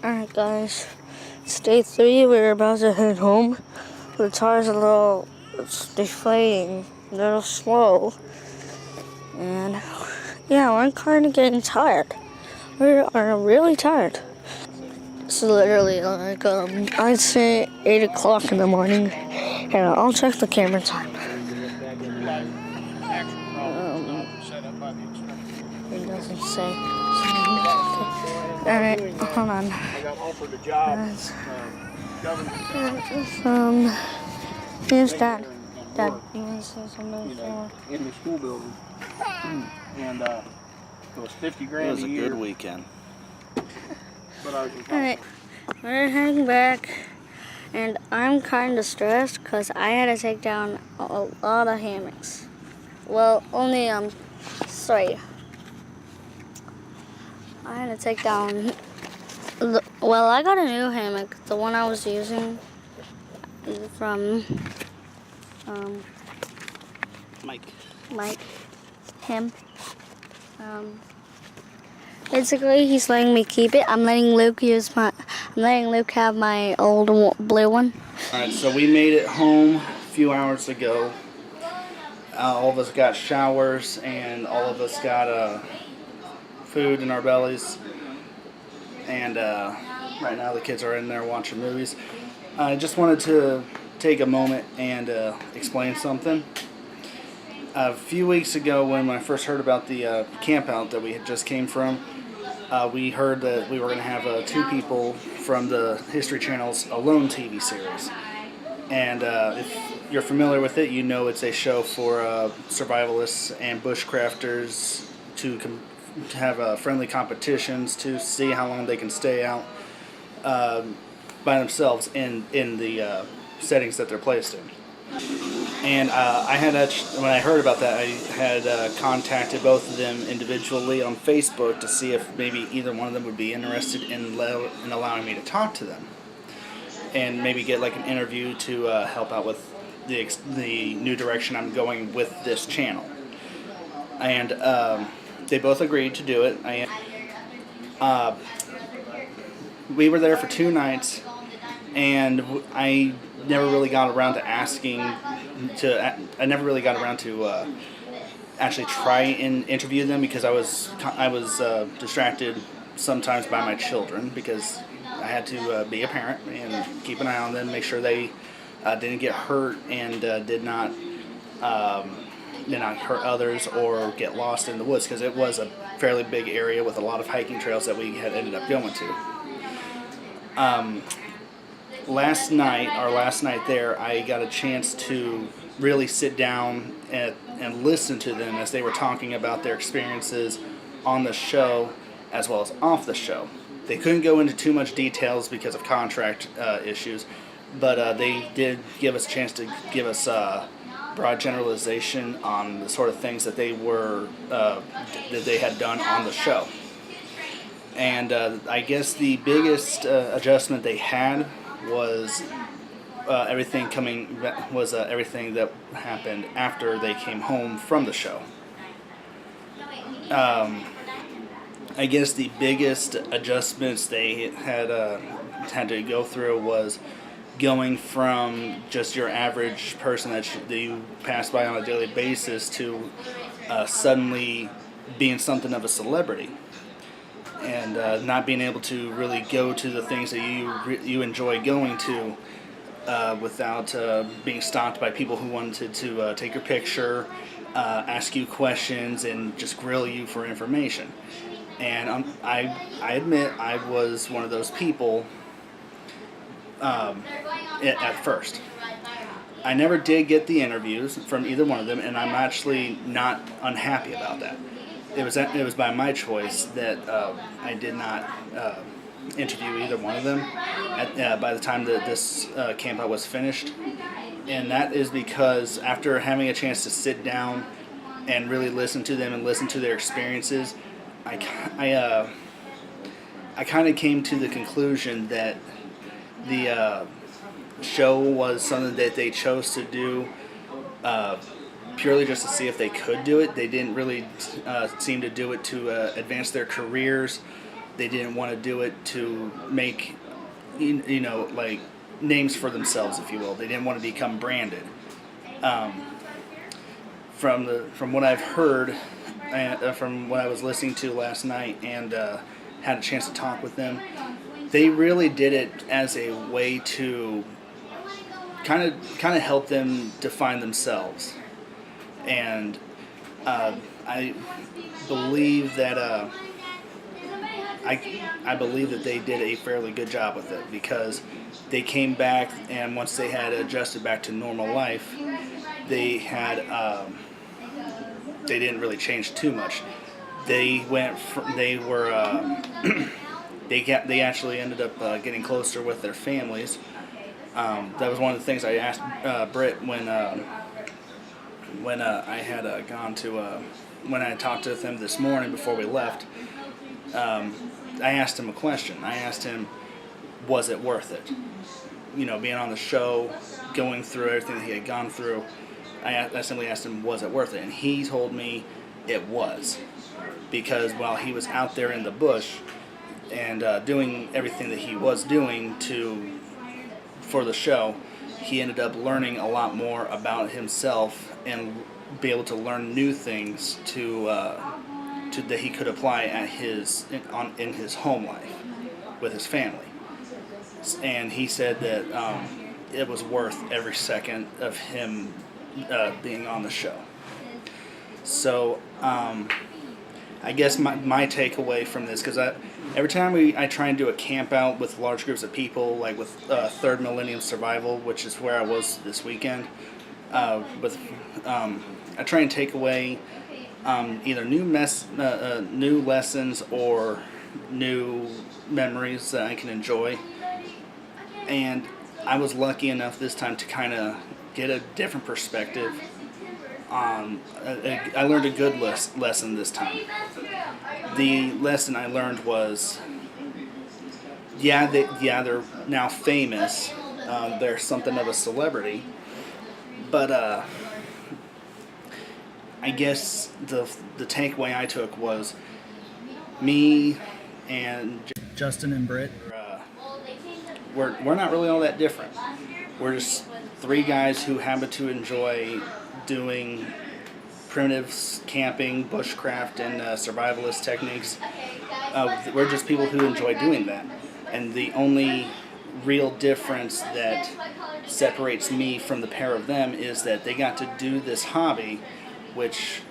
Alright guys, it's day 3, we're about to head home. The car's it's deflating, a little slow. And yeah, we're kind of getting tired. We are really tired. It's literally like, I'd say 8 o'clock in the morning. Here, I'll check the camera time. It doesn't say. Alright, hold on. I got offered a job. Here's Dad. Dad, you want to say something? In the school building. And it was 50 grand a year. It was a good weekend. Alright, we're heading back. And I'm kind of stressed because I had to take down a lot of hammocks. Well, only, sorry. I had to take down, well, I got a new hammock. The one I was using from, Mike, him. Basically, he's letting me keep it. I'm letting Luke have my old blue one. Alright, so we made it home a few hours ago. All of us got showers and all of us got, food in our bellies, and right now the kids are in there watching movies. I just wanted to take a moment and explain something. A few weeks ago, when I first heard about the camp out that we had just came from, we heard that we were going to have 2 people from the History Channel's Alone TV series. And if you're familiar with it, you know it's a show for survivalists and bushcrafters to have friendly competitions to see how long they can stay out by themselves in the settings that they're placed in. And when I heard about that, I had contacted both of them individually on Facebook to see if maybe either one of them would be interested in allowing me to talk to them, and maybe get like an interview to help out with the new direction I'm going with this channel. And they both agreed to do it. We were there for 2 nights, and I never really got around to I never really got around to actually try and interview them because I was distracted sometimes by my children, because I had to be a parent and keep an eye on them, make sure they didn't get hurt and did not hurt others or get lost in the woods, because it was a fairly big area with a lot of hiking trails that we had ended up going to. Last night there, I got a chance to really sit down and listen to them as they were talking about their experiences on the show as well as off the show. They couldn't go into too much details because of contract issues, but they did give us a chance to give us broad generalization on the sort of things that they had done on the show. And I guess the biggest adjustment they had was everything that happened after they came home from the show. I guess the biggest adjustments they had to go through was going from just your average person that you pass by on a daily basis to suddenly being something of a celebrity, and not being able to really go to the things that you enjoy going to without being stopped by people who wanted to take your picture, ask you questions, and just grill you for information. And I admit I was one of those people at first. I never did get the interviews from either one of them, and I'm actually not unhappy about that. It was by my choice that I did not interview either one of them by the time that this camp out was finished. And that is because after having a chance to sit down and really listen to them and listen to their experiences, I kind of came to the conclusion that the show was something that they chose to do purely just to see if they could do it. They didn't really seem to do it to advance their careers They didn't want to do it to make, like names for themselves, if you will. They didn't want to become branded. From what I've heard, from what I was listening to last night, and had a chance to talk with them, they really did it as a way to kind of help them define themselves, and I believe that I believe that they did a fairly good job with it, because they came back, and once they had adjusted back to normal life, they had they didn't really change too much. They went they were they actually ended up getting closer with their families. That was one of the things I asked Britt when I had gone to when I talked to him this morning before we left. I asked him a question. I asked him, was it worth it? Being on the show, going through everything that he had gone through. I simply asked him, was it worth it? And he told me it was. Because while he was out there in the bush and doing everything that he was doing for the show, he ended up learning a lot more about himself and be able to learn new things that he could apply at in his home life with his family. And he said that it was worth every second of him being on the show. So I guess my takeaway from this, because every time I try and do a camp out with large groups of people, like with Third Millennium Survival, which is where I was this weekend, I try and take away either new lessons or new memories that I can enjoy. And I was lucky enough this time to kind of get a different perspective. I learned a good lesson this time. The lesson I learned was, they're now famous. They're something of a celebrity, but I guess the takeaway I took was me and Justin and Britt. We're not really all that different. We're just three guys who happen to enjoy doing primitive camping, bushcraft, and survivalist techniques. We're just people who enjoy doing that. And the only real difference that separates me from the pair of them is that they got to do this hobby, which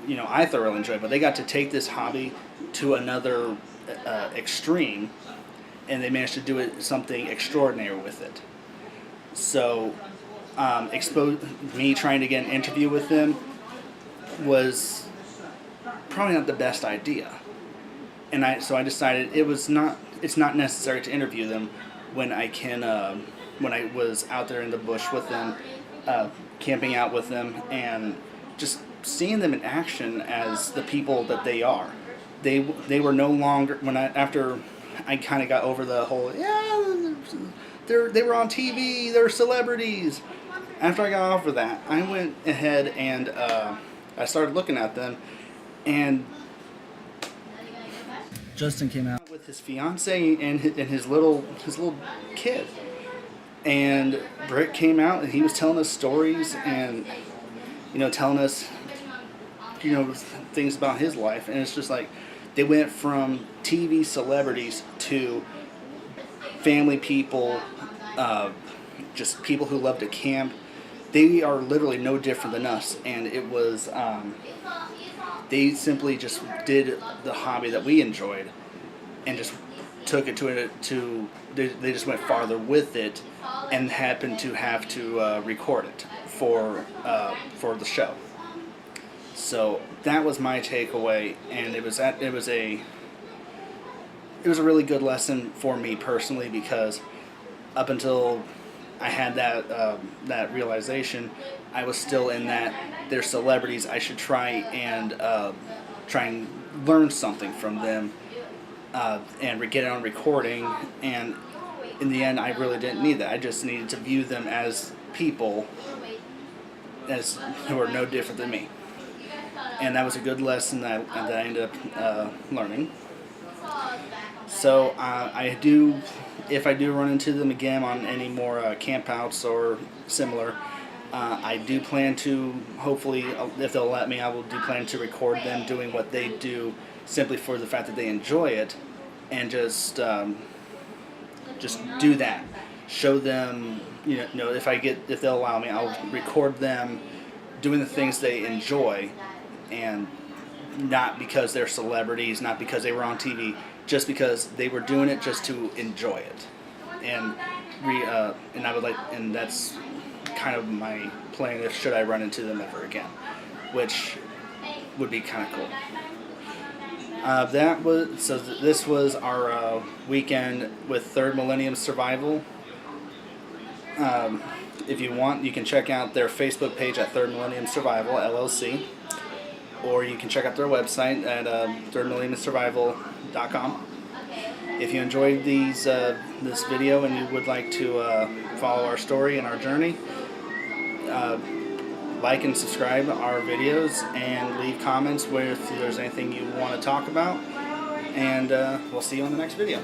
I thoroughly enjoy, but they got to take this hobby to another extreme, and they managed to do something extraordinary with it. So me trying to get an interview with them was probably not the best idea, and so I decided it's not necessary to interview them when I was out there in the bush with them, camping out with them, and just seeing them in action as the people that they are. They were no longer, after I kind of got over the whole they were on TV, they're celebrities. After I got off of that, I went ahead and I started looking at them, and Justin came out with his fiance and his little kid, and Britt came out and he was telling us stories and telling us things about his life, and it's just like they went from TV celebrities to family people, just people who love to camp. They are literally no different than us, and it was they simply just did the hobby that we enjoyed and just took it to they just went farther with it and happened to have to record it for the show. So that was my takeaway, and it was a really good lesson for me personally, because up until I had that realization, I was still in that they're celebrities. I should try and learn something from them and get it on recording. And in the end, I really didn't need that. I just needed to view them as people, who are no different than me. And that was a good lesson that I ended up learning. So I do, if I do run into them again on any more campouts or similar, I do plan to, hopefully, if they'll let me, I will do plan to record them doing what they do, simply for the fact that they enjoy it, and just do that. Show them, if they'll allow me, I'll record them doing the things they enjoy, and not because they're celebrities, not because they were on TV, just because they were doing it just to enjoy it. And I would like, and that's kind of my plan if should I run into them ever again, which would be kind of cool. This was our weekend with Third Millennium Survival. If you want, you can check out their Facebook page at Third Millennium Survival LLC, or you can check out their website at thirdmillenniumsurvival.com. If you enjoyed this video and you would like to follow our story and our journey, like and subscribe our videos and leave comments if there's anything you want to talk about. And we'll see you on the next video.